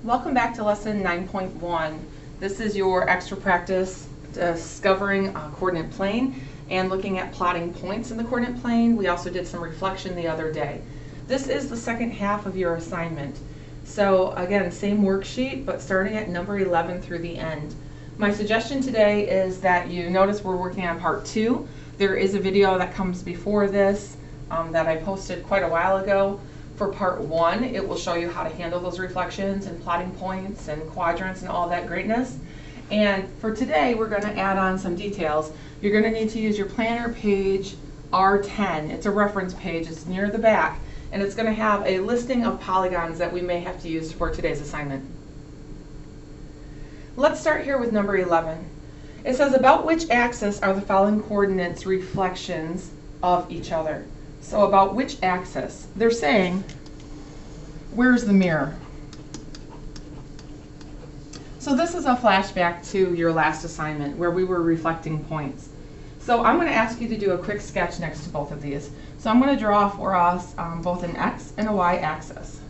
Welcome back to lesson 9.1. This is your extra practice discovering a coordinate plane and looking at plotting points in the coordinate plane. We also did some reflection the other day. This is the second half of your assignment. So again, same worksheet, but starting at number 11 through the end. My suggestion today is that you notice we're working on part 2. There is a video that comes before this that I posted quite a while ago. For part 1, it will show you how to handle those reflections and plotting points and quadrants and all that greatness. And for today, we're going to add on some details. You're going to need to use your planner page R10. It's a reference page. It's near the back. And it's going to have a listing of polygons that we may have to use for today's assignment. Let's start here with number 11. It says, about which axis are the following coordinates reflections of each other? So about which axis? They're saying, where's the mirror? So this is a flashback to your last assignment where we were reflecting points. So I'm going to ask you to do a quick sketch next to both of these. So I'm going to draw for us both an X and a Y axis.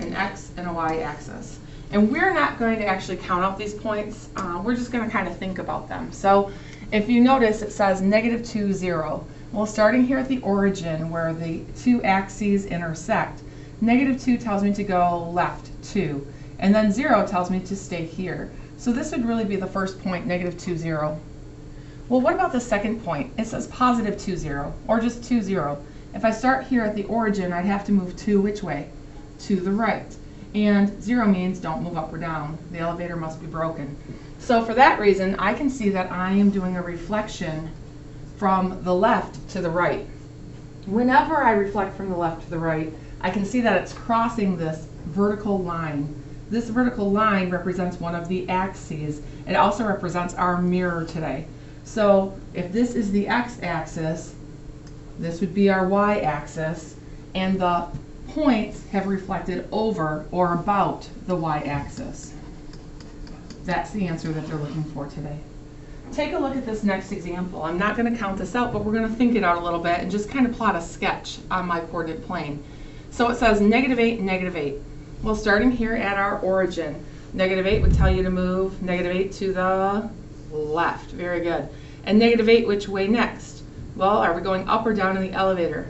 An X and a Y axis. And we're not going to actually count out these points. We're just going to kind of think about them. So if you notice, it says -2, 0. Well, starting here at the origin where the two axes intersect, -2 tells me to go left 2, and then 0 tells me to stay here. So this would really be the first point, -2, 0. Well, what about the second point? It says +2, 0, or just 2, 0. If I start here at the origin, I'd have to move 2 which way? To the right. And 0 means don't move up or down. The elevator must be broken. So for that reason, I can see that I am doing a reflection from the left to the right. Whenever I reflect from the left to the right, I can see that it's crossing this vertical line. This vertical line represents one of the axes. It also represents our mirror today. So if this is the x-axis, this would be our y-axis, and the points have reflected over or about the y-axis. That's the answer that they're looking for today. Take a look at this next example. I'm not going to count this out, but we're going to think it out a little bit and just kind of plot a sketch on my coordinate plane. So it says -8, -8. Well, starting here at our origin, -8 would tell you to move -8 to the left. Very good. And -8, which way next? Well, are we going up or down in the elevator?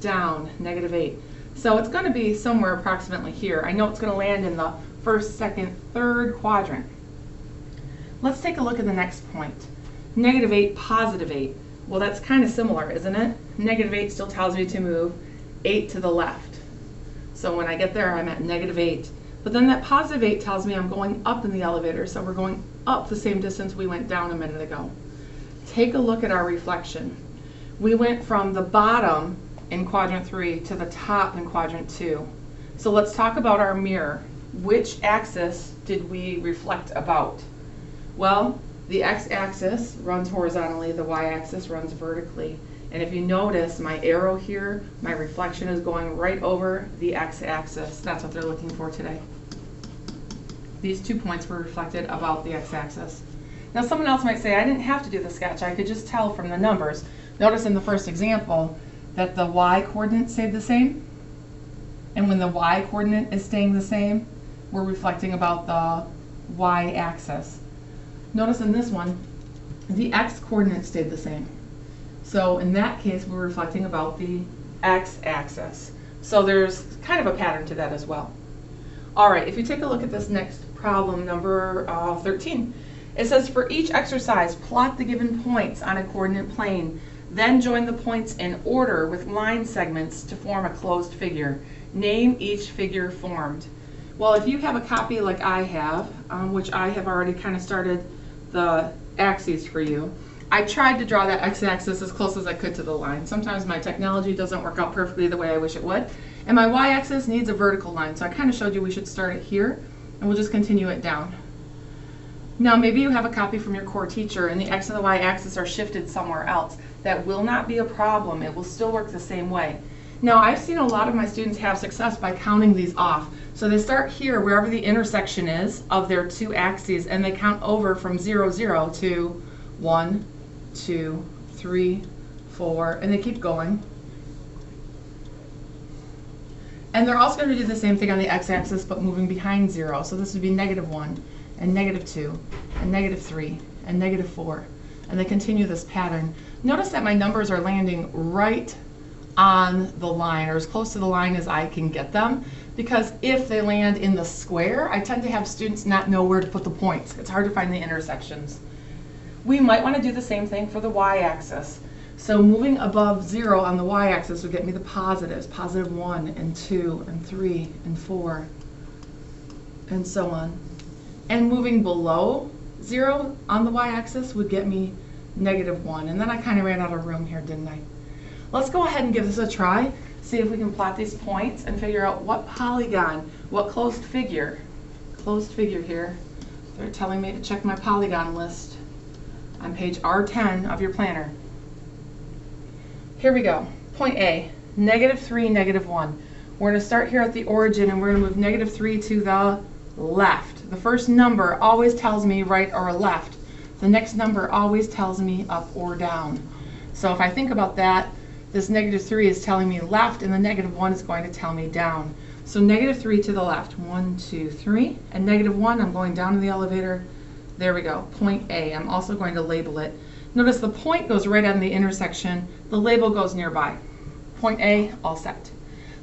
Down, -8. So it's going to be somewhere approximately here. I know it's going to land in the first, second, third quadrant. Let's take a look at the next point. -8, +8. Well, that's kind of similar, isn't it? -8 still tells me to move 8 to the left. So when I get there, I'm at -8. But then that +8 tells me I'm going up in the elevator, so we're going up the same distance we went down a minute ago. Take a look at our reflection. We went from the bottom in quadrant 3 to the top in quadrant 2. So let's talk about our mirror. Which axis did we reflect about? Well, the x-axis runs horizontally, the y-axis runs vertically. And if you notice my arrow here, my reflection is going right over the x-axis. That's what they're looking for today. These 2 points were reflected about the x-axis. Now someone else might say, I didn't have to do the sketch, I could just tell from the numbers. Notice in the first example that the y-coordinate stayed the same. And when the y-coordinate is staying the same, we're reflecting about the y-axis. Notice in this one, the x-coordinate stayed the same. So in that case, we're reflecting about the x-axis. So there's kind of a pattern to that as well. All right, if you take a look at this next problem, number 13, it says for each exercise, plot the given points on a coordinate plane, then join the points in order with line segments to form a closed figure. Name each figure formed. Well, if you have a copy like I have, which I have already kind of started the axes for you, I tried to draw that x-axis as close as I could to the line. Sometimes my technology doesn't work out perfectly the way I wish it would. And my y-axis needs a vertical line, so I kind of showed you we should start it here, and we'll just continue it down. Now, maybe you have a copy from your core teacher, and the x and the y-axis are shifted somewhere else. That will not be a problem. It will still work the same way. Now, I've seen a lot of my students have success by counting these off. So they start here, wherever the intersection is of their 2 axes, and they count over from 0, 0 to 1, 2, 3, 4, and they keep going. And they're also going to do the same thing on the x-axis, but moving behind 0. So this would be -1, and -2, and -3, and -4. And they continue this pattern. Notice that my numbers are landing right on the line, or as close to the line as I can get them, because if they land in the square, I tend to have students not know where to put the points. It's hard to find the intersections. We might want to do the same thing for the y-axis. So moving above 0 on the y-axis would get me the positives, +1 and 2 and 3 and 4, and so on. And moving below 0 on the y-axis would get me -1. And then I kind of ran out of room here, didn't I? Let's go ahead and give this a try, see if we can plot these points and figure out what polygon, what closed figure here. They're telling me to check my polygon list on page R10 of your planner. Here we go. Point A, -3, -1. We're going to start here at the origin and we're going to move -3 to the left. The first number always tells me right or left. The next number always tells me up or down. So if I think about that, this -3 is telling me left and the -1 is going to tell me down. So -3 to the left, 1, 2, 3, and -1, I'm going down to the elevator. There we go, point A. I'm also going to label it. Notice the point goes right on the intersection, the label goes nearby. Point A, all set.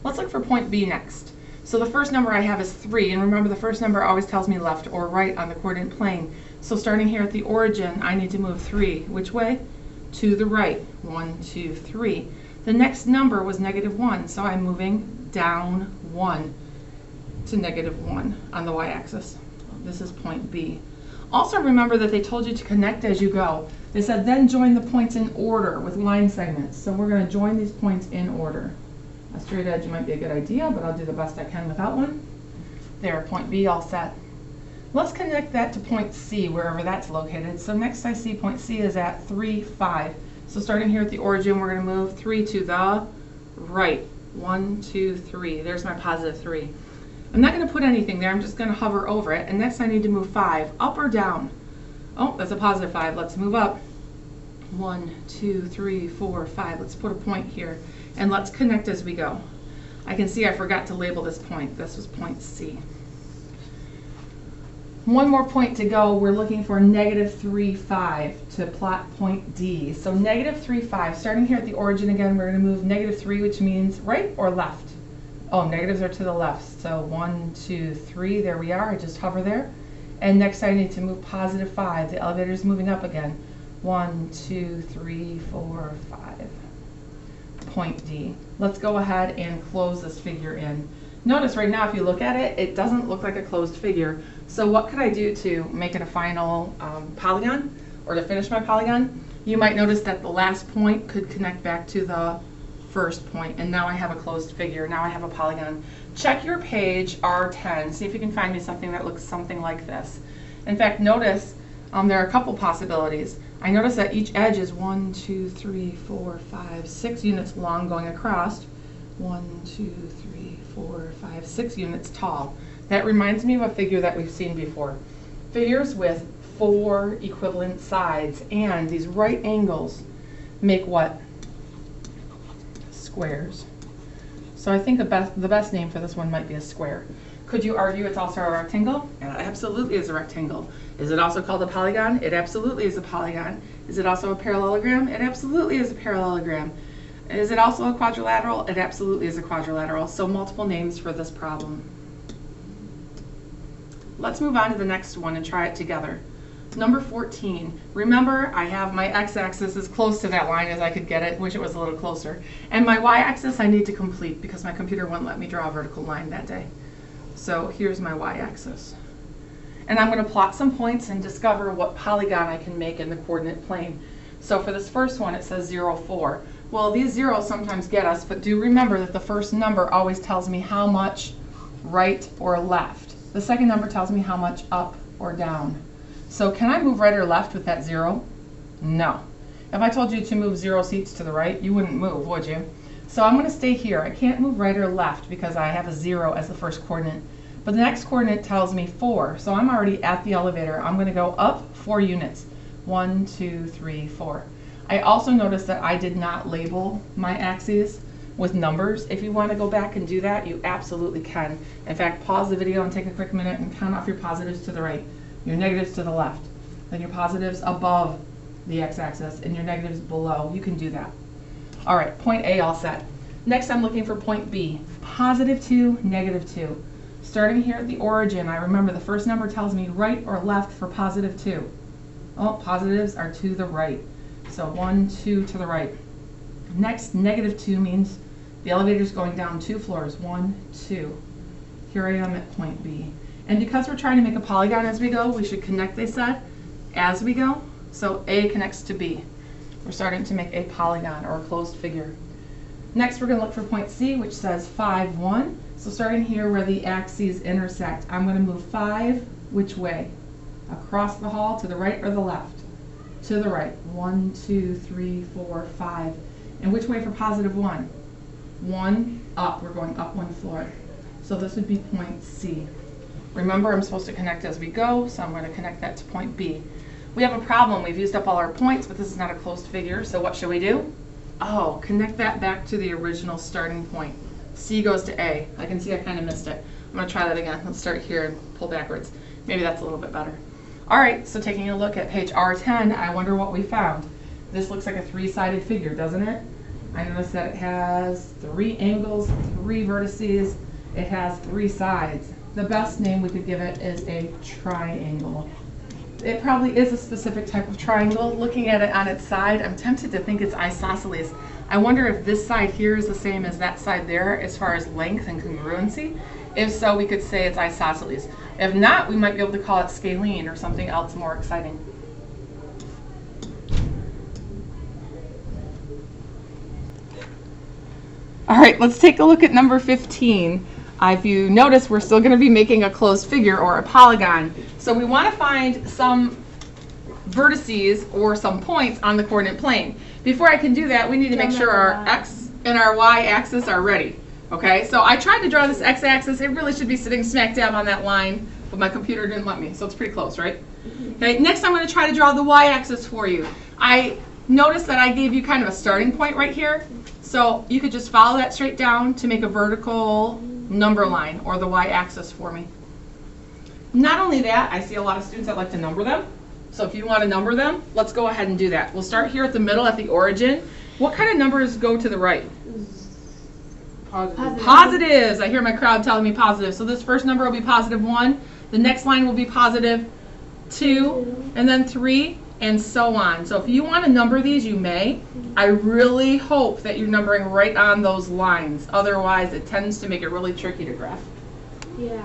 Let's look for point B next. So the first number I have is 3, and remember the first number always tells me left or right on the coordinate plane. So starting here at the origin, I need to move 3. Which way? To the right. 1, 2, 3. The next number was -1, so I'm moving down 1 to -1 on the y-axis. This is point B. Also remember that they told you to connect as you go. They said then join the points in order with line segments. So we're going to join these points in order. A straight edge might be a good idea, but I'll do the best I can without one. There, point B all set. Let's connect that to point C, wherever that's located. So next I see point C is at 3, 5. So starting here at the origin, we're going to move 3 to the right. 1, 2, 3. There's my +3. I'm not going to put anything there. I'm just going to hover over it. And next I need to move 5. Up or down? Oh, that's a +5. Let's move up. 1, 2, 3, 4, 5. Let's put a point here. And let's connect as we go. I can see I forgot to label this point. This was point C. One more point to go. We're looking for -3, 5 to plot point D. So -3, 5. Starting here at the origin again, we're going to move -3, which means right or left? Oh, negatives are to the left. So 1, 2, 3. There we are. I just hover there. And next I need to move +5. The elevator is moving up again. 1, 2, 3, 4, 5. Point D. Let's go ahead and close this figure in. Notice right now if you look at it, it doesn't look like a closed figure. So what could I do to make it a final polygon, or to finish my polygon? You might notice that the last point could connect back to the first point, and now I have a closed figure. Now I have a polygon. Check your page R10, see if you can find me something that looks something like this. In fact, notice there are a couple possibilities. I notice that each edge is 1, 2, 3, 4, 5, 6 units long going across. 1, 2, 3, 4, 5, 6 units tall. That reminds me of a figure that we've seen before. Figures with 4 equivalent sides, and these right angles make what? Squares. So I think the best name for this one might be a square. Could you argue it's also a rectangle? It absolutely is a rectangle. Is it also called a polygon? It absolutely is a polygon. Is it also a parallelogram? It absolutely is a parallelogram. Is it also a quadrilateral? It absolutely is a quadrilateral. So multiple names for this problem. Let's move on to the next one and try it together. Number 14. Remember, I have my x-axis as close to that line as I could get it. Wish it was a little closer. And my y-axis I need to complete because my computer wouldn't let me draw a vertical line that day. So here's my y-axis. And I'm going to plot some points and discover what polygon I can make in the coordinate plane. So for this first one, it says 0, 4. Well, these zeros sometimes get us, but do remember that the first number always tells me how much right or left. The second number tells me how much up or down. So can I move right or left with that 0? No. If I told you to move 0 seats to the right, you wouldn't move, would you? So I'm going to stay here. I can't move right or left because I have a 0 as the first coordinate. But the next coordinate tells me 4, so I'm already at the elevator. I'm going to go up 4 units. 1, 2, 3, 4. I also noticed that I did not label my axes. with numbers. If you want to go back and do that, you absolutely can. In fact, pause the video and take a quick minute and count off your positives to the right, your negatives to the left, then your positives above the x-axis and your negatives below. You can do that. All right, point A all set. Next, I'm looking for point B, +2, -2. Starting here at the origin, I remember the first number tells me right or left for +2. Oh, positives are to the right. So 1, 2 to the right. Next, -2 means the elevator's going down 2 floors. 1, 2. Here I am at point B. And because we're trying to make a polygon as we go, we should connect, they said, as we go. So A connects to B. We're starting to make a polygon or a closed figure. Next, we're going to look for point C, which says 5, 1. So starting here where the axes intersect, I'm going to move 5 which way? Across the hall, to the right or the left? To the right. 1, 2, 3, 4, 5. And which way for +1? 1 up. We're going up 1 floor. So this would be point C. Remember, I'm supposed to connect as we go, so I'm going to connect that to point B. We have a problem. We've used up all our points, but this is not a closed figure, so what should we do? Oh, connect that back to the original starting point. C goes to A. I can see I kind of missed it. I'm going to try that again. Let's start here and pull backwards. Maybe that's a little bit better. All right, so taking a look at page R10, I wonder what we found. This looks like a 3-sided figure, doesn't it? I noticed that it has 3 angles, 3 vertices. It has 3 sides. The best name we could give it is a triangle. It probably is a specific type of triangle. Looking at it on its side, I'm tempted to think it's isosceles. I wonder if this side here is the same as that side there as far as length and congruency. If so, we could say it's isosceles. If not, we might be able to call it scalene or something else more exciting. All right, let's take a look at number 15. If you notice, we're still going to be making a closed figure or a polygon. So we want to find some vertices or some points on the coordinate plane. Before I can do that, we need to make sure our x and our y axis are ready. Okay, so I tried to draw this x-axis. It really should be sitting smack dab on that line, but my computer didn't let me, so it's pretty close, right? Okay, next I'm going to try to draw the y-axis for you. I noticed that I gave you kind of a starting point right here, so you could just follow that straight down to make a vertical number line or the y-axis for me. Not only that, I see a lot of students that like to number them. So if you want to number them, let's go ahead and do that. We'll start here at the middle at the origin. What kind of numbers go to the right? Positive. Positives. I hear my crowd telling me positive. So this first number will be +1. The next line will be +2, and then 3, and so on. So if you want to number these, you may. I really hope that you're numbering right on those lines. Otherwise, it tends to make it really tricky to graph. Yeah.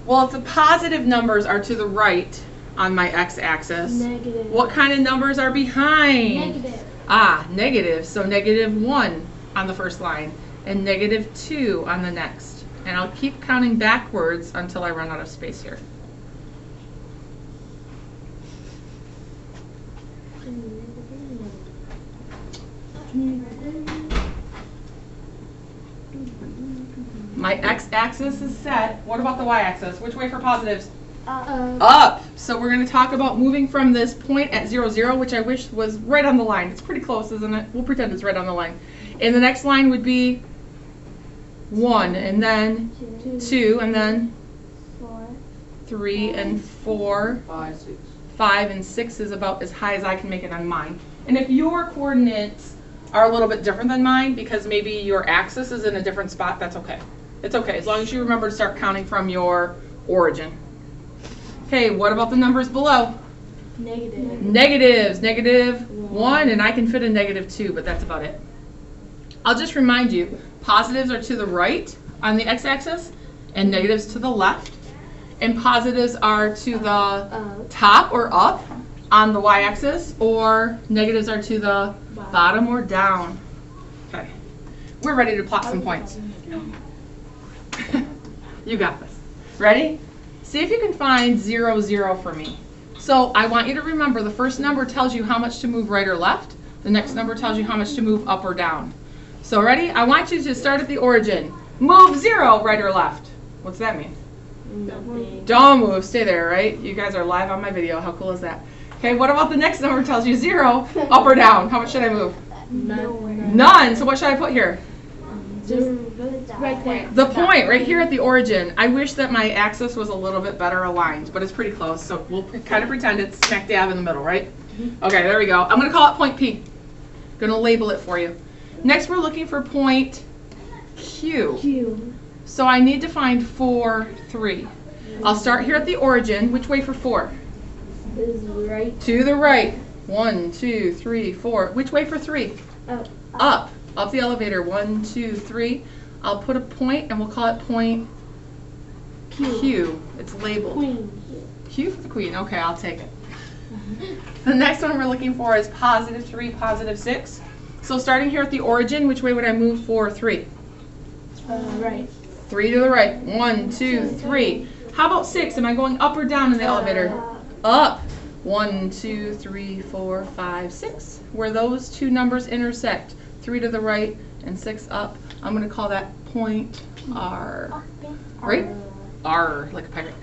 Well, if the positive numbers are to the right on my x-axis, Negative. what kind of numbers are behind? Negative. Ah, negative. So -1 on the first line and -2 on the next. And I'll keep counting backwards until I run out of space here. My x-axis is set. What about the y-axis? Which way for positives? Up. So we're going to talk about moving from this point at 0, 0, which I wish was right on the line. It's pretty close, isn't it? We'll pretend it's right on the line. And the next line would be 1, and then 2, and then 4, 3, and 4. 5, 6. 5 and 6 is about as high as I can make it on mine. And if your coordinates are a little bit different than mine, because maybe your axis is in a different spot, that's okay. It's okay, as long as you remember to start counting from your origin. Okay, what about the numbers below? Negative. Negatives, -1, and I can fit a -2, but that's about it. I'll just remind you, positives are to the right on the x-axis, and negatives to the left. And positives are to the top or up on the y-axis, or negatives are to the bottom or down. Okay, we're ready to plot some points. You got this. Ready? See if you can find 0, 0 for me. So I want you to remember the first number tells you how much to move right or left. The next number tells you how much to move up or down. So ready? I want you to start at the origin. Move 0 right or left. What's that mean? Nothing. Don't move. Stay there, right? You guys are live on my video. How cool is that? Okay, what about the next number tells you 0 up or down? How much should I move? None. None. So what should I put here? Just right there. The point right here at the origin. I wish that my axis was a little bit better aligned, but it's pretty close. So we'll kind of pretend it's smack dab in the middle, right? Okay, there we go. I'm going to call it point P. Going to label it for you. Next, we're looking for point Q. Q. So I need to find 4, 3. I'll start here at the origin. Which way for 4? Is right. To the right. 1, 2, 3, 4. Which way for 3? Up. Up. Up the elevator. 1, 2, 3. I'll put a point and we'll call it point Q. It's labeled. Queen. Q for the queen. Okay, I'll take it. The next one we're looking for is positive 3, positive 6. So starting here at the origin, which way would I move for 3? Right. 3 to the right. 1, 2, 3. How about 6? Am I going up or down in the elevator? Up. 1, 2, 3, 4, 5, 6. Where those two numbers intersect. 3 to the right and 6 up. I'm going to call that point R. Right? R, like a pirate.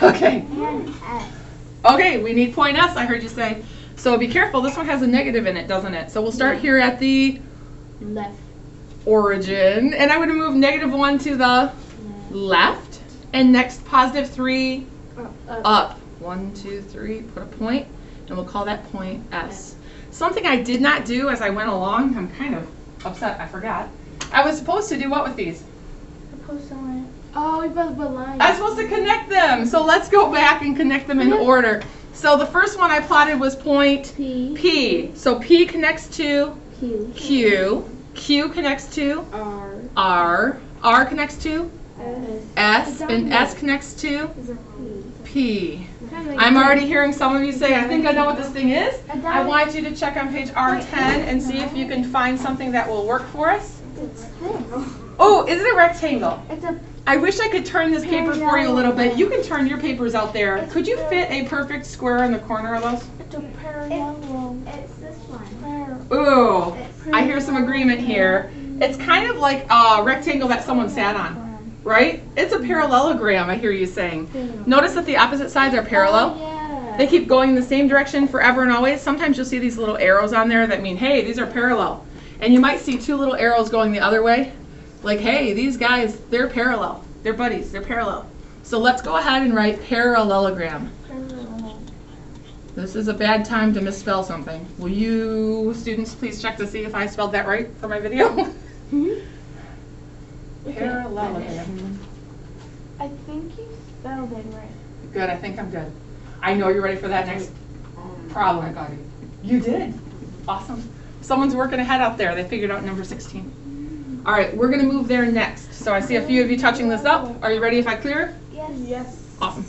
Okay. Okay, we need point S, I heard you say. So be careful, this one has a negative in it, doesn't it? So we'll start here at the Left. origin. And I'm going to move -1 to the left. And next, positive 3 up. 1, 2, 3, put a point. And we'll call that point S. Something I did not do as I went along, I'm kind of upset, I forgot. I was supposed to do what with these? Oh, we put the line. I was supposed to connect them. So let's go back and connect them in order. So the first one I plotted was point P. P. So P connects to Q. Q. Q connects to R. R. R connects to S. S. And S connects to P. P. I'm already hearing some of you say, I think I know what this thing is. I want you to check on page R10 and see if you can find something that will work for us. Oh, is it a rectangle? It's a I wish I could turn this paper for you a little bit. You can turn your papers out there. Could you fit a perfect square in the corner of those? It's a parallel. It's this one. Ooh, I hear some agreement here. It's kind of like a rectangle that someone sat on, right? It's a parallelogram, I hear you saying. Notice that the opposite sides are parallel. Yeah. They keep going in the same direction forever and always. Sometimes you'll see these little arrows on there that mean, hey, these are parallel. And you might see two little arrows going the other way. Like, hey, these guys, they're parallel. They're buddies. They're parallel. So let's go ahead and write parallelogram. This is a bad time to misspell something. Will you students please check to see if I spelled that right for my video? Parallelogram. I think you spelled it right. Good, I think I'm good. I know you're ready for that next problem. I got it. You did. Awesome. Someone's working ahead out there. They figured out number 16. All right, we're going to move there next. So I see a few of you touching this up. Are you ready if I clear? Yes. Awesome.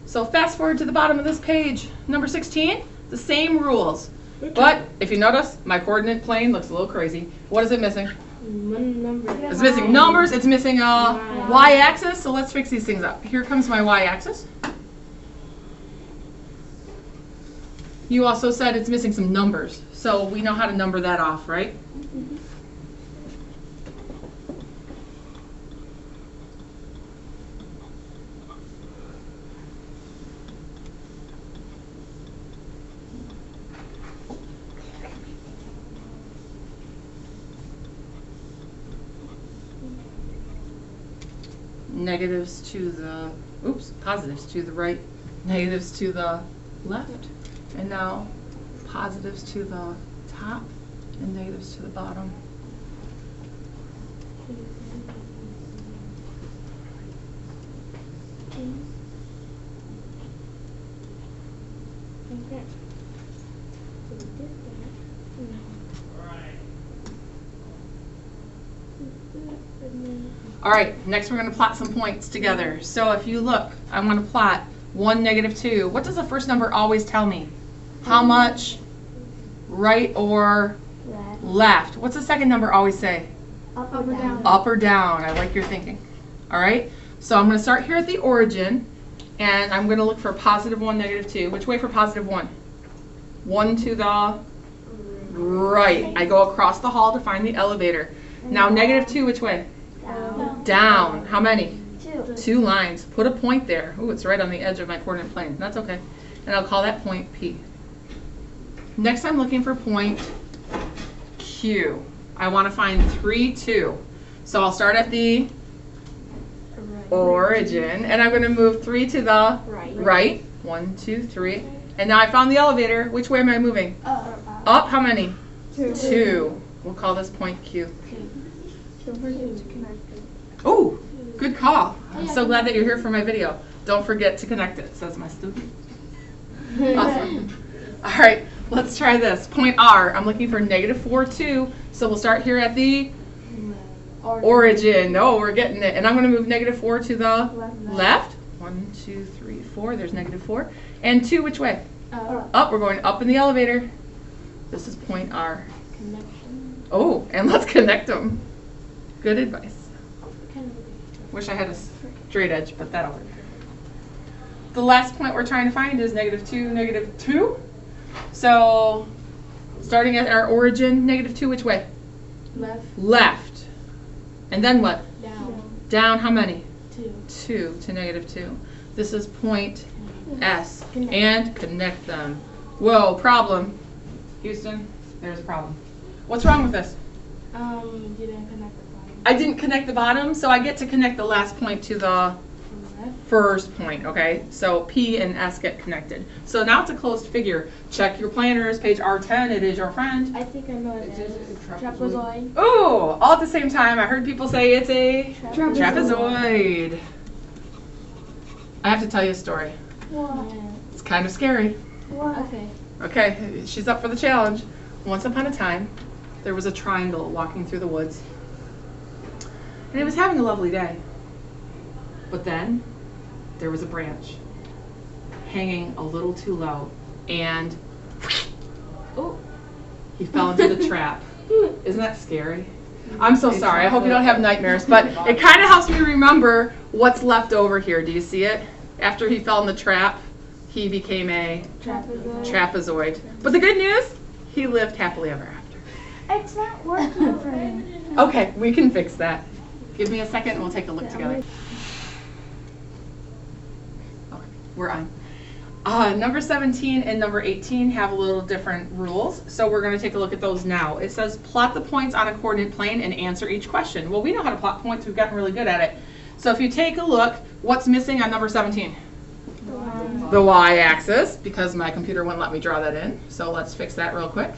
So fast forward to the bottom of this page. Number 16, the same rules. But if you notice, my coordinate plane looks a little crazy. What is it missing? One number. It's missing numbers. It's missing a y-axis. So let's fix these things up. Here comes my y-axis. You also said it's missing some numbers. So we know how to number that off, right? Negatives to the, positives to the right, negatives to the left, and now positives to the top and negatives to the bottom. Okay. All right, next we're going to plot some points together. So if you look, I'm going to plot 1, -2. What does the first number always tell me? How much right or left? What's the second number always say? Up or down. Up or down. I like your thinking. All right, so I'm going to start here at the origin, and I'm going to look for +1, -2. Which way for +1? 1 to the right. I go across the hall to find the elevator. Now -2, which way? Down. Down. How many? 2. 2 lines. Put a point there. Ooh, it's right on the edge of my coordinate plane. That's okay. And I'll call that point P. Next I'm looking for point Q. I want to find 3, 2. So I'll start at the origin, and I'm going to move 3 to the right. 1, 2, 3. And now I found the elevator. Which way am I moving? Up. How many? 2. We'll call this point Q. Oh, good call. I'm so glad that you're here for my video. Don't forget to connect it, says my student. Awesome. All right, let's try this. Point R, I'm looking for -4, 2. So we'll start here at the origin. Oh, we're getting it. And I'm going to move -4 to the left. 1, 2, 3, 4. There's -4. And 2, which way? Up. We're going up in the elevator. This is point R. Oh, and let's connect them. Good advice. Wish I had a straight edge, but that'll work. The last point we're trying to find is -2, -2. So, starting at our origin, -2, which way? Left. And then what? Down, how many? 2 to -2. This is point S. And connect them. Whoa, problem. Houston, there's a problem. What's wrong with this? You didn't connect the bottom. I didn't connect the bottom, so I get to connect the last point to the first point, okay? So P and S get connected. So now it's a closed figure. Check your planners, page R10, it is your friend. I think I know it is. Trapezoid. Ooh, all at the same time. I heard people say it's a trapezoid. I have to tell you a story. What? It's kind of scary. What? Okay. Okay, she's up for the challenge. Once upon a time, there was a triangle walking through the woods. And it was having a lovely day. But then, there was a branch hanging a little too low. And he fell into the trap. Isn't that scary? I'm so sorry. I hope you don't have nightmares. But it kind of helps me remember what's left over here. Do you see it? After he fell in the trap, he became a trapezoid. But the good news, he lived happily ever after. It's not working for me. Okay, we can fix that. Give me a second and we'll take a look together. Okay, we're on. Number 17 and number 18 have a little different rules, so we're going to take a look at those now. It says plot the points on a coordinate plane and answer each question. Well, we know how to plot points. We've gotten really good at it. So if you take a look, what's missing on number 17? The y-axis, because my computer wouldn't let me draw that in. So let's fix that real quick.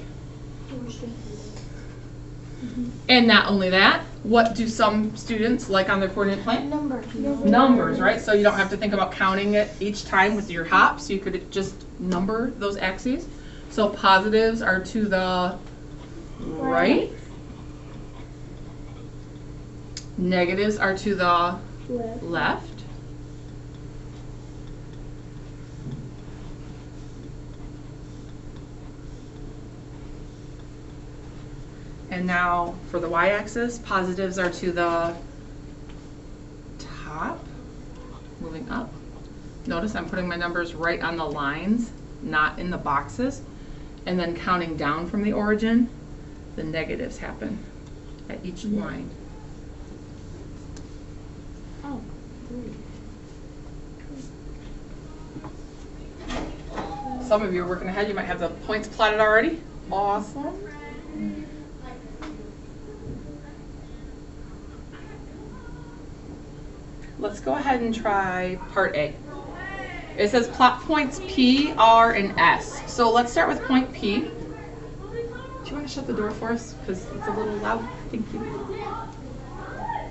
And not only that, what do some students like on their coordinate plane? Numbers, right? So you don't have to think about counting it each time with your hops. You could just number those axes. So positives are to the right. Negatives are to the left. And now for the y-axis, positives are to the top, moving up. Notice I'm putting my numbers right on the lines, not in the boxes. And then counting down from the origin, the negatives happen at each line. Some of you are working ahead. You might have the points plotted already. Awesome. Let's go ahead and try part A. It says plot points P, R, and S. So let's start with point P. Do you want to shut the door for us? Because it's a little loud. Thank you.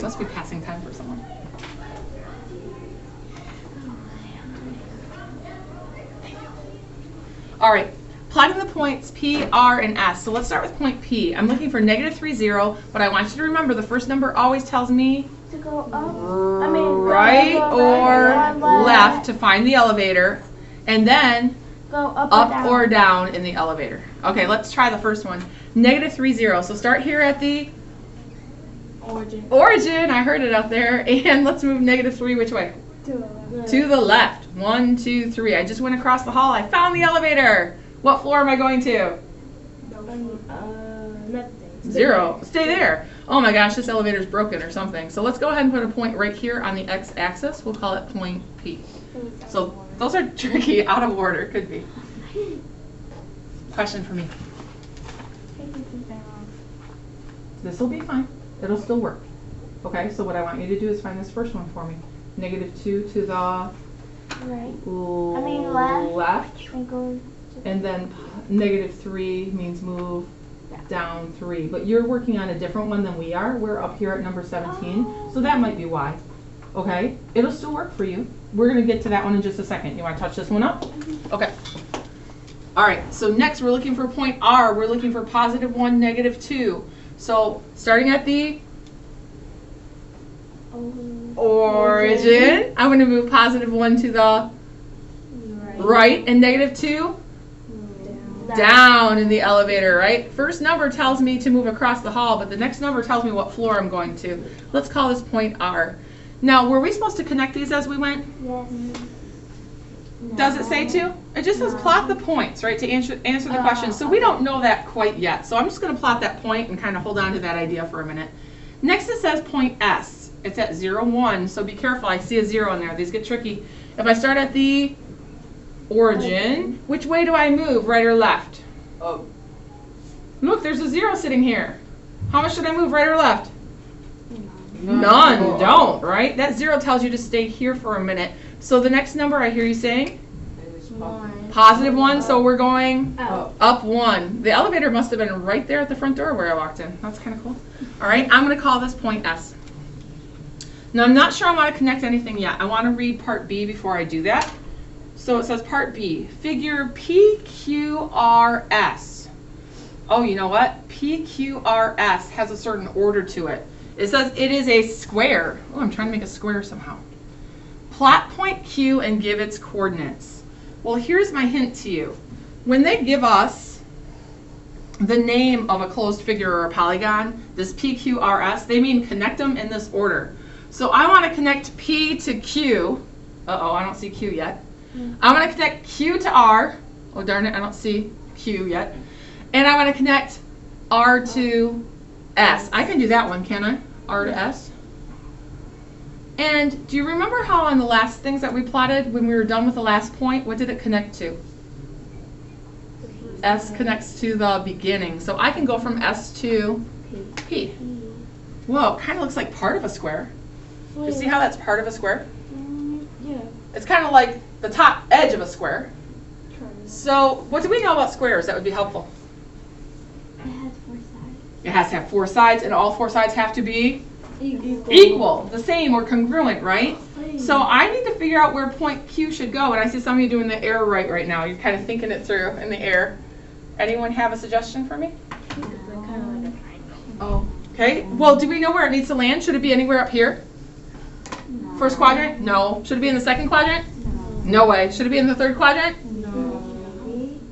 Must be passing time for someone. All right, plotting the points P, R, and S. So let's start with point P. I'm looking for -3, 0, but I want you to remember the first number always tells me To go up. right or left to find the elevator, and then Go up or down in the elevator. Okay, let's try the first one. -3, 0. So start here at the origin. I heard it out there. And let's move -3 which way? To the left. 1, 2, 3. I just went across the hall. I found the elevator. What floor am I going to? Nothing. 0. Stay there. Oh my gosh, this elevator's broken or something. So let's go ahead and put a point right here on the x-axis. We'll call it point P. So those are tricky, out of order, could be. question for me? Take this and turn off. This will be fine. It'll still work. Okay, so what I want you to do is find this first one for me. -2 to the Right. left. And go And then -3 means move down 3. But you're working on a different one than we are. We're up here at number 17. So that might be why. Okay, it'll still work for you. We're going to get to that one in just a second. You want to touch this one up? Okay. All right, so next we're looking for point R. We're looking for +1, -2. So starting at the origin, I'm going to move +1 to the right and -2 down in the elevator, right? First number tells me to move across the hall, but the next number tells me what floor I'm going to. Let's call this point R. Now, were we supposed to connect these as we went? Yes. Does it say to? It just says plot the points, right, to answer the question. So we don't know that quite yet. So I'm just going to plot that point and kind of hold on to that idea for a minute. Next it says point S. It's at 0, 1, so be careful. I see a 0 in there. These get tricky. If I start at the origin, which way do I move, right or left? Oh. Look, there's a 0 sitting here. How much should I move, right or left? None. Don't, right? That 0 tells you to stay here for a minute. So the next number I hear you saying? +1, so we're going up 1. The elevator must have been right there at the front door where I walked in. That's kind of cool. All right, I'm going to call this point S. Now, I'm not sure I want to connect anything yet. I want to read part B before I do that. So it says part B, figure PQRS. Oh, you know what? PQRS has a certain order to it. It says it is a square. Oh, I'm trying to make a square somehow. Plot point Q and give its coordinates. Well, here's my hint to you. When they give us the name of a closed figure or a polygon, this PQRS, they mean connect them in this order. So I want to connect P to Q. Uh-oh, I don't see Q yet. I want to connect Q to R. Oh, darn it, I don't see Q yet. And I want to connect R to S. I can do that one, can I? R to S. And do you remember how on the last things that we plotted, when we were done with the last point, what did it connect to? S connects to the beginning. So I can go from S to P. Whoa, kind of looks like part of a square. You see how that's part of a square? Yeah. It's kind of like the top edge of a square. So what do we know about squares that would be helpful? It has 4 sides. It has to have 4 sides, and all 4 sides have to be equal, the same, or congruent, right? So I need to figure out where point Q should go, and I see some of you doing the air right now. You're kind of thinking it through in the air. Anyone have a suggestion for me? Oh, okay. Well, do we know where it needs to land? Should it be anywhere up here? No. First quadrant? No. Should it be in the second quadrant? No way. Should it be in the third quadrant? No.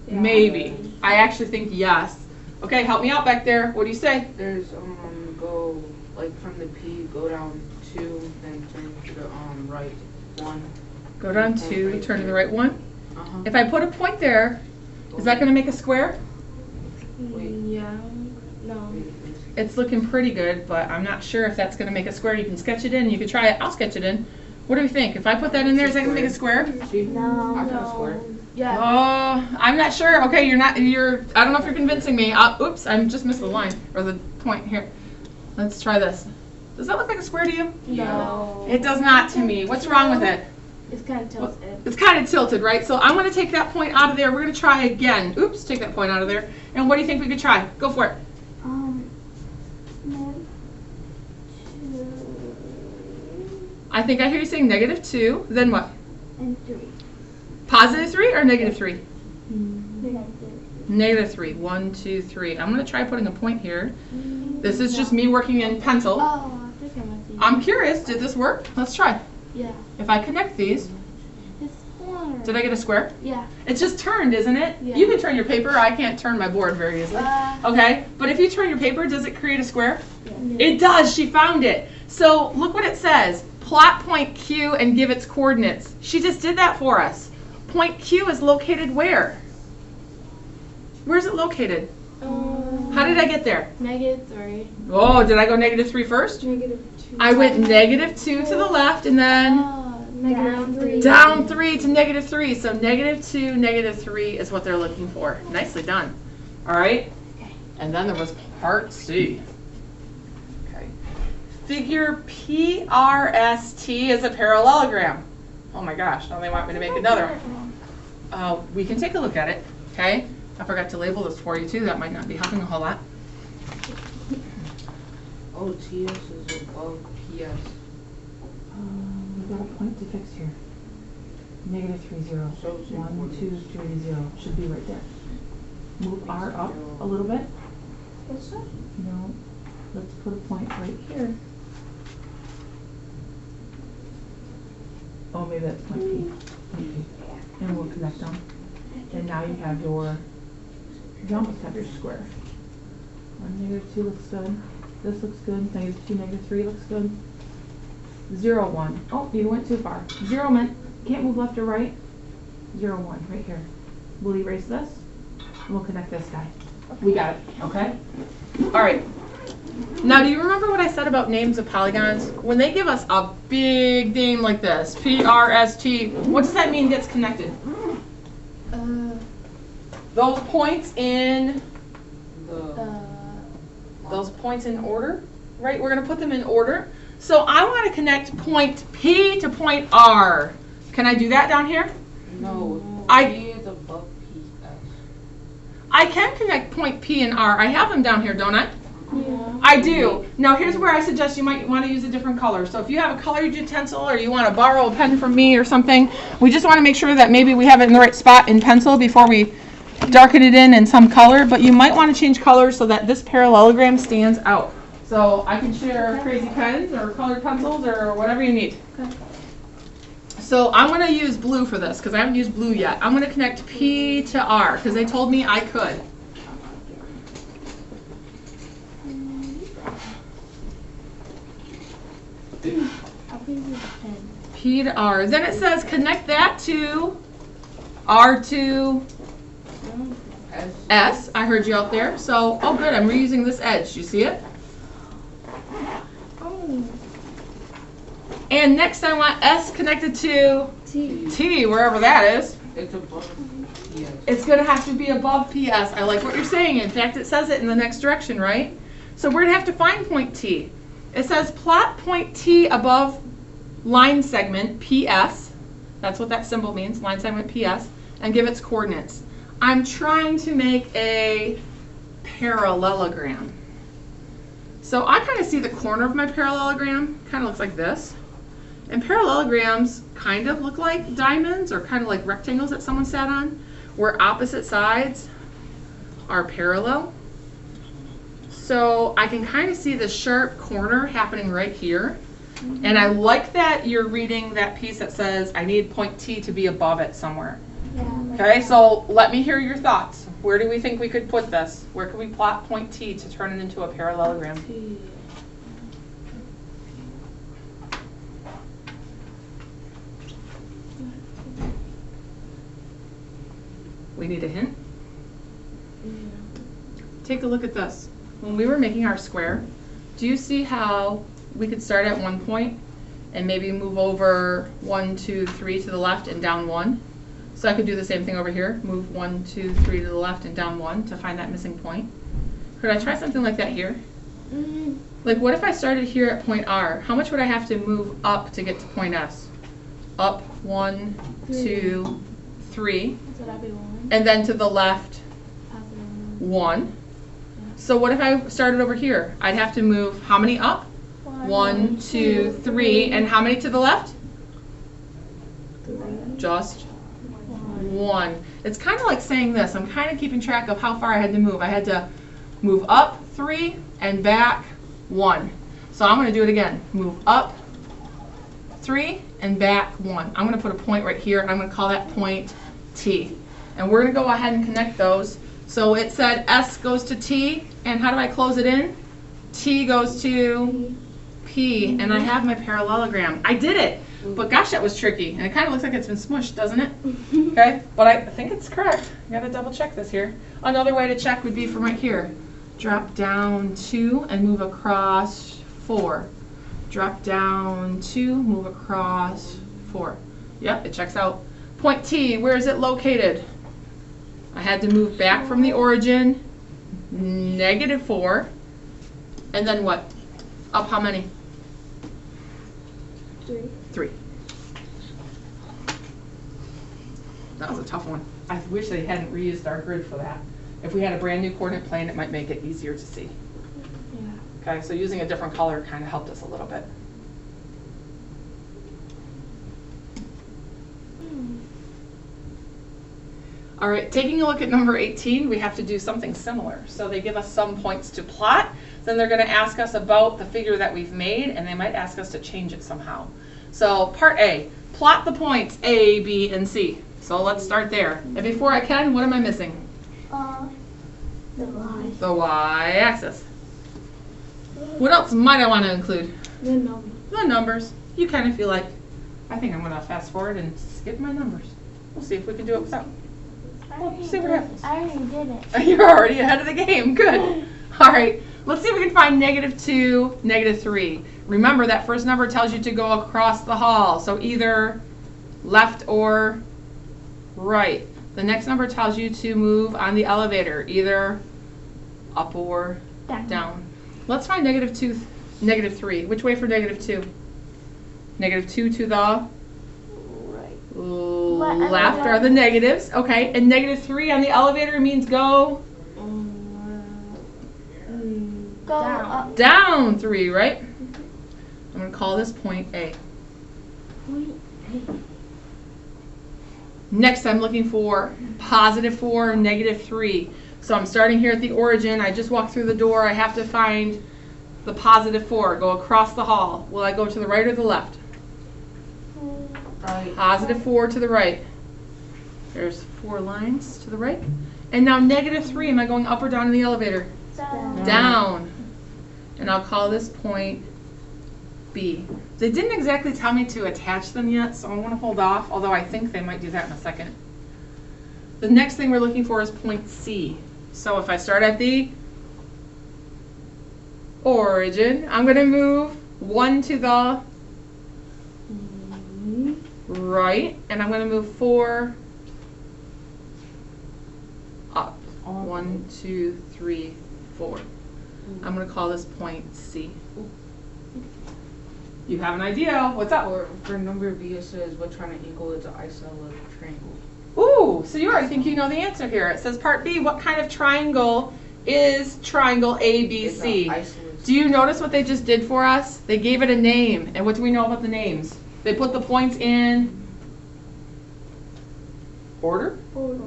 Maybe. I actually think yes. Okay, help me out back there. What do you say? There's go like from the P, go down 2, then turn to the right 1. Go down 2, turn to the right 1. Uh-huh. If I put a point there, is that going to make a square? Yeah. No. It's looking pretty good, but I'm not sure if that's going to make a square. You can sketch it in. You can try it. I'll sketch it in. What do we think? If I put that in there, is that going to make a square? No. I got a square. Yeah. Oh, I'm not sure. Okay, I don't know if you're convincing me. Oops, I just missed the line, or the point here. Let's try this. Does that look like a square to you? No. It does not to me. What's wrong with it? It's kind of tilted. It's kind of tilted, right? So I'm going to take that point out of there. We're going to try again. Oops, take that point out of there. And what do you think we could try? Go for it. -2. I think I hear you saying -2. Then what? And 3. +3 or -3? Negative. -3. 1, 2, 3. I'm going to try putting a point here. This is just me working in pencil. Oh, I think I might see. I'm curious. Did this work? Let's try. Yeah. If I connect these, It's 4. did I get a square? Yeah. It's just turned, isn't it? Yeah. You can turn your paper. I can't turn my board very easily. Okay, but if you turn your paper, does it create a square? Yeah. It does. She found it. So look what it says. Plot point Q and give its coordinates. She just did that for us. Point Q is located where? Where's it located? How did I get there? -3. Oh, did I go -3 first? -2. I went -2 to the left and then Down 3. Down 3 to negative 3. So negative 2, negative 3 is what they're looking for. Nicely done. All right. And then there was part C. Okay. Figure PRST is a parallelogram. Oh my gosh, now they want me to make another one. We can take a look at it. Okay. I forgot to label this for you too. That might not be helping a whole lot. Oh, TS is above PS. We've got a point to fix here. Negative 3, 0. So it's 1, 2, 3, 0. Should be right there. Move R up a little bit. This one? No. Let's put a point right here. Oh, maybe that's point P. Point P. And we'll connect them. And now you have your, you almost have your square. 1, negative 2 looks good. This looks good. Negative 2, negative 3 looks good. 0, 1. Oh, you went too far. 0 meant can't move left or right. 0, 1 right here. We'll erase this. And we'll connect this guy. We got it. Okay? All right. Now, do you remember what I said about names of polygons? When they give us a big name like this, PRST, what does that mean gets connected? Those points in those points in order, right? We're going to put them in order. So I want to connect point P to point R. Can I do that down here? No, P is above PS. I can connect point P and R. I have them down here, don't I? Yeah. I do. Now here's where I suggest you might want to use a different color. So if you have a colored utensil or you want to borrow a pen from me or something, we just want to make sure that maybe we have it in the right spot in pencil before we darken it in some color. But you might want to change colors so that this parallelogram stands out. So I can share crazy pens or colored pencils or whatever you need. Okay. So I'm going to use blue for this because I haven't used blue yet. I'm going to connect P to R because they told me I could. I'll please use a pen. P to R. Then it says connect that to R to S. I heard you out there. So, oh good, I'm reusing this edge. You see it? Oh. And next I want S connected to T. T, wherever that is. It's above PS. It's going to have to be above PS. I like what you're saying. In fact, it says it in the next direction, right? So we're going to have to find point T. It says plot point T above line segment PS. That's what that symbol means, line segment PS, and give its coordinates. I'm trying to make a parallelogram. So I kind of see the corner of my parallelogram, kind of looks like this. And parallelograms kind of look like diamonds or kind of like rectangles that someone sat on, where opposite sides are parallel. So I can kind of see the sharp corner happening right here. And I like that you're reading that piece that says I need point T to be above it somewhere. Yeah. Okay, so let me hear your thoughts. Where do we think we could put this? Where could we plot point T to turn it into a parallelogram? We need a hint? Take a look at this. When we were making our square, do you see how we could start at one point and maybe move over 1, 2, 3 to the left and down 1? So I could do the same thing over here, move 1, 2, 3 to the left and down 1 to find that missing point. Could I try something like that here? Like what if I started here at point R? How much would I have to move up to get to point S? Up 1, 2, 3, So that'd be 1. and then to the left Positive 1. So what if I started over here? I'd have to move how many up? 1, 2, 3, and how many to the left? 3. Just 1. It's kind of like saying this. I'm kind of keeping track of how far I had to move. I had to move up 3 and back 1. So I'm going to do it again. Move up 3 and back 1. I'm going to put a point right here, and I'm going to call that point T. And we're going to go ahead and connect those. So it said S goes to T, and how do I close it in? T goes to P, and I have my parallelogram. I did it! But gosh, that was tricky. And it kind of looks like it's been smushed, doesn't it? Okay, but I think it's correct. I gotta double check this here. Another way to check would be from right here. Drop down 2 and move across 4. Drop down 2, move across 4. Yep, it checks out. Point T, where is it located? I had to move back from the origin, -4. And then what? Up how many? 3. That was a tough one. I wish they hadn't reused our grid for that. If we had a brand new coordinate plane, it might make it easier to see. Yeah. Okay, so using a different color kind of helped us a little bit. All right, taking a look at number 18, we have to do something similar. So they give us some points to plot, then they're going to ask us about the figure that we've made, and they might ask us to change it somehow. So part A, plot the points A, B, and C. So let's start there. And before I can, what am I missing? The Y. The y-axis. What else might I want to include? The number. The numbers. You kind of feel like, I think I'm going to fast forward and skip my numbers. We'll see if we can do it without. Well, see what happens. I already did it. You're already ahead of the game. Good. All right. Let's see if we can find -2, -3. Remember, that first number tells you to go across the hall. So either left or right. The next number tells you to move on the elevator, either up or down. Let's find -3. Which way for -2? -2 to the left are the negatives. Okay, and -3 on the elevator means go Up. down 3, right? I'm going to call this point A. Next, I'm looking for +4, -3. So I'm starting here at the origin. I just walked through the door. I have to find the +4. Go across the hall. Will I go to the right or the left? Right. +4 to the right. There's 4 lines to the right. And now -3. Am I going up or down in the elevator? Down. And I'll call this point B. They didn't exactly tell me to attach them yet, so I want to hold off, although I think they might do that in a second. The next thing we're looking for is point C. So if I start at the origin, I'm going to move 1 to the right, and I'm going to move 4 up. 1, 2, 3, 4. I'm going to call this point C. You have an idea. What's up? Or for number B, it says what triangle is an isosceles triangle. Ooh, so you already think you know the answer here. It says part B, what kind of triangle is triangle ABC? Do you notice what they just did for us? They gave it a name. And what do we know about the names? They put the points in order.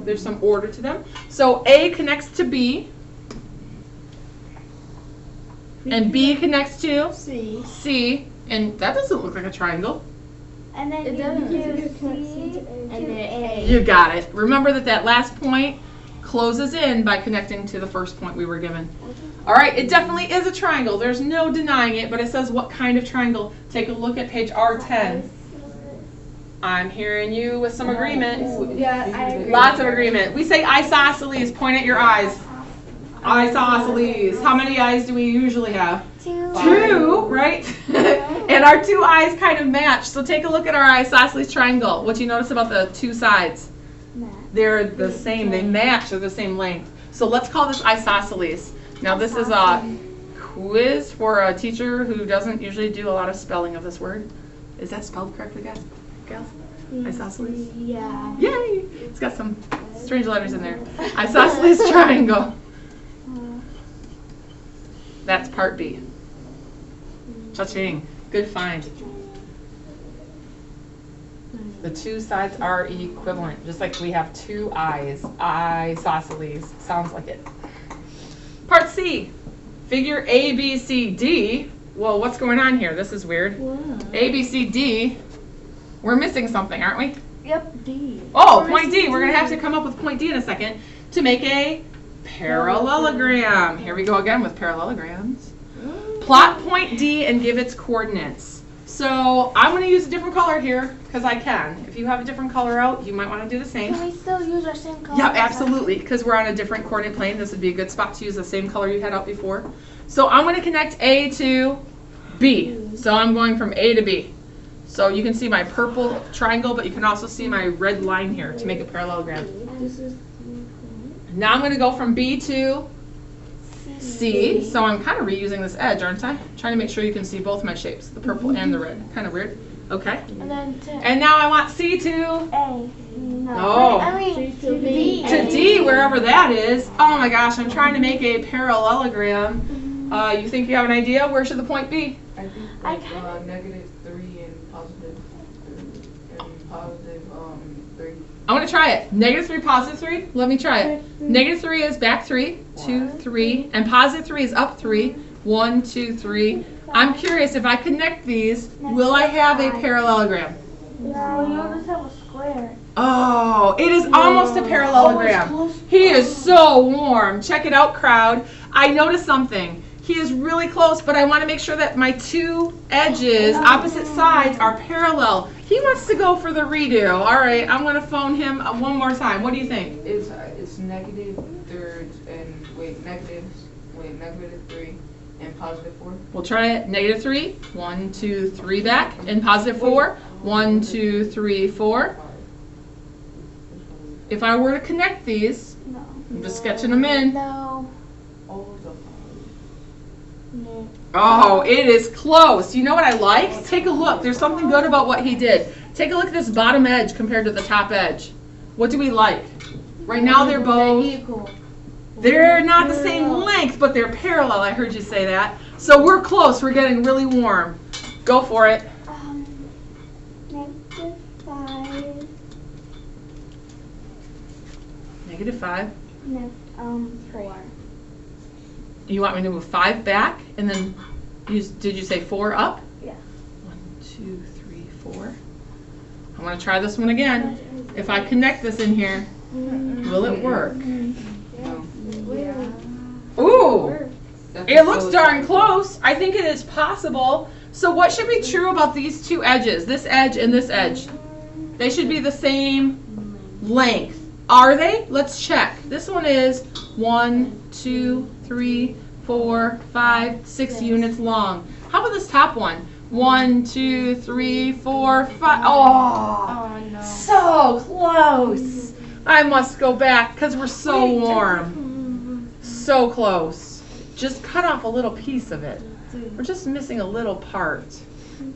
There's some order to them. So A connects to B. And B connects to C. And that doesn't look like a triangle. And then you do C and then A. You got it. Remember that last point closes in by connecting to the first point we were given. All right, it definitely is a triangle. There's no denying it, but it says what kind of triangle. Take a look at page R10. I'm hearing you with some agreement. Yeah, I agree. Lots of agreement. We say isosceles. Point at your eyes. Isosceles. How many eyes do we usually have? 2, right? And our 2 eyes kind of match. So take a look at our isosceles triangle. What do you notice about the 2 sides? They're the same. They match. They're the same length. So let's call this isosceles. Now this is a quiz for a teacher who doesn't usually do a lot of spelling of this word. Is that spelled correctly, guys? Gals? Isosceles? Yeah. Yay! It's got some strange letters in there. Isosceles triangle. That's part B. Cha-ching. Good find. The 2 sides are equivalent, just like we have 2 eyes. Isosceles. Sounds like it. Part C. Figure ABCD. Well, what's going on here? This is weird. ABCD. We're missing something, aren't we? Yep, D. Oh, point D. We're going to have to come up with point D in a second to make a parallelogram. Here we go again with parallelograms. Plot point D and give its coordinates. So I'm going to use a different color here because I can. If you have a different color out, you might want to do the same. Can we still use our same color? Yeah, absolutely. Because we're on a different coordinate plane, this would be a good spot to use the same color you had out before. So I'm going to connect A to B. So I'm going from A to B. So you can see my purple triangle, but you can also see my red line here to make a parallelogram. This is Now I'm going to go from B to C. So I'm kind of reusing this edge, aren't I? Trying to make sure you can see both my shapes, the purple and the red. Kind of weird. Okay. and then to And now I want C to A. No. Oh. I mean to B. to D, wherever that is. Oh my gosh, I'm trying to make a parallelogram. You think you have an idea? Where should the point be? I think I like kinda- -3 and positive 3. I want to try it. -3, +3. Let me try it. -3 is back 3, 2, 3, and +3 is up 3, 1, 2, 3. I'm curious if I connect these, will I have a parallelogram? No, you just have a square. Oh, it is almost a parallelogram. He is so warm. Check it out, crowd. I noticed something. He is really close, but I want to make sure that my two edges, opposite sides, are parallel. He wants to go for the redo. All right, I'm going to phone him one more time. What do you think? It's negative thirds and -3 and +4. We'll try it. -3, 1, 2, 3 back, and +4, 1, 2, 3, 4. If I were to connect these, No. I'm just sketching them in. No. Oh, the No. Oh, it is close. You know what I like? Take a look. There's something good about what he did. Take a look at this bottom edge compared to the top edge. What do we like? Right now they're both, they're not the same length, but they're parallel. I heard you say that. So we're close. We're getting really warm. Go for it. -5. -5. No. 4. You want me to move 5 back and then did you say 4 up? Yeah. 1, 2, 3, 4. I want to try this one again. If I connect this in here, will it work? Ooh, it looks darn close. I think it is possible. So what should be true about these two edges, this edge and this edge? They should be the same length. Are they? Let's check. This one is 1, 2, 3, 4, 5, 6 units long. How about this top one? 1, 2, 3, 4, 5. Oh, no. so close. I must go back because we're so warm. So close. Just cut off a little piece of it. We're just missing a little part.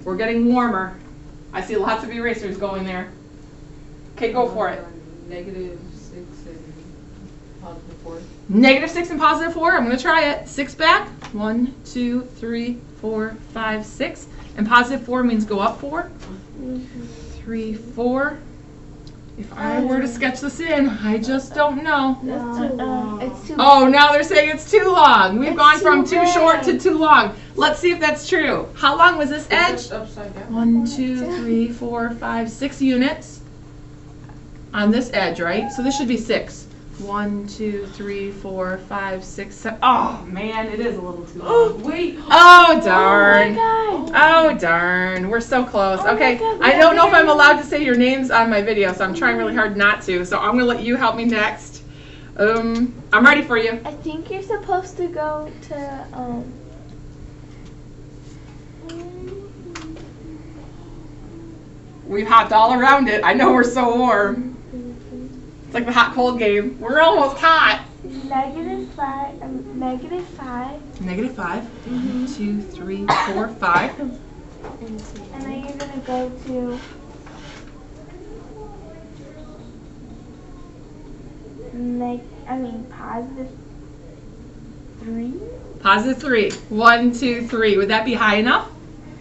We're getting warmer. I see lots of erasers going there. Okay, go for it. -6 and +4. -6 and +4. I'm going to try it. 6 back. 1, 2, 3, 4, 5, 6. And +4 means go up 4. 3, 4. If I were to sketch this in, I just don't know. It's too Oh, now they're saying it's too long. We've It's gone from too too short to big. too long. Let's see if that's true. How long was this edge? It's upside down. 1, 2, 3, 4, 5, 6 units on this edge, right? So this should be 6. 1, 2, 3, 4, 5, 6, 7. Oh man, it is a little too long. Wait. Oh darn. Oh my God. Oh darn. We're so close. Oh my Okay, God, I don't know if I'm allowed to say your names on my video, so I'm trying really hard not to. So I'm gonna let you help me next. I'm ready for you. I think you're supposed to go to We've hopped all around it. I know we're so warm. It's like the hot cold game. We're almost hot. -5. -5. -5. 1, 2, 3, 4, 5. And then you're gonna go to +3. +3. 1, 2, 3. Would that be high enough?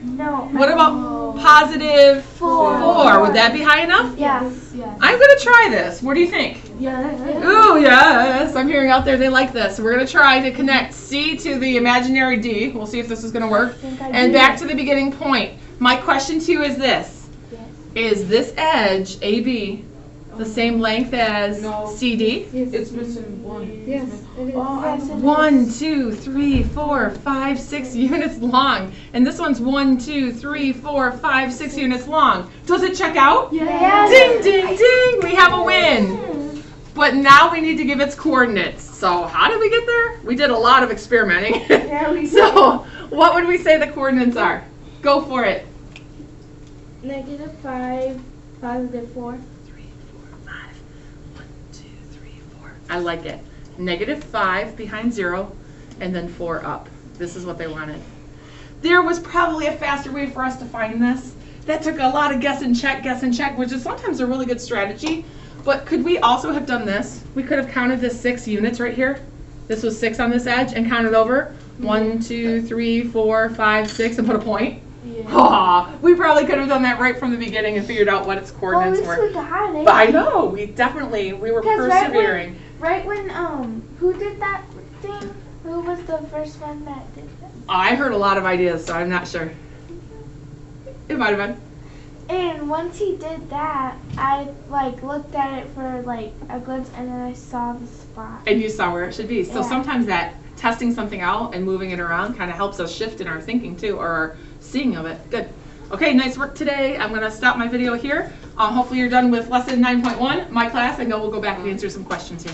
No. What about +4? 4? Would that be high enough? Yes. I'm gonna try this. What do you think? Yeah. Ooh, yes. I'm hearing out there they like this. We're gonna try to connect C to the imaginary D. We'll see if this is gonna work. And back to the beginning point. My question to you is this. Yes. Is this edge, AB, the same length as No. CD? It's missing 1. Yes, it is. Yes, it is. 1, 2, 3, 4, 5, 6 units long. And this one's 1, 2, 3, 4, 5, 6 units long. Does it check out? Yes. Ding, ding, ding! We have a win. But now we need to give its coordinates. So how did we get there? We did a lot of experimenting. Yeah, we did. So what would we say the coordinates are? Go for it. -5, +4. 3, 4, 5. 1, 2, 3, 4. I like it. -5 behind 0, and then 4 up. This is what they wanted. There was probably a faster way for us to find this. That took a lot of guess and check, which is sometimes a really good strategy. But could we also have done this? We could have counted this 6 units right here. This was 6 on this edge and counted over. 1, 2, 3, 4, 5, 6, and put a point. Yeah. We probably could have done that right from the beginning and figured out what its coordinates Well, at were. least we got it. But I know, we were 'Cause persevering. Right when who did that thing? Who was the first one that did that? I heard a lot of ideas, so I'm not sure. It might have been. And once he did that, I like looked at it for like a glimpse, and then I saw the spot. And you saw where it should be. So Yeah. sometimes that testing something out and moving it around kind of helps us shift in our thinking too, or our seeing of it. Good. Okay, nice work today. I'm going to stop my video here. Hopefully you're done with lesson 9.1, my class, and we'll go back and answer some questions here.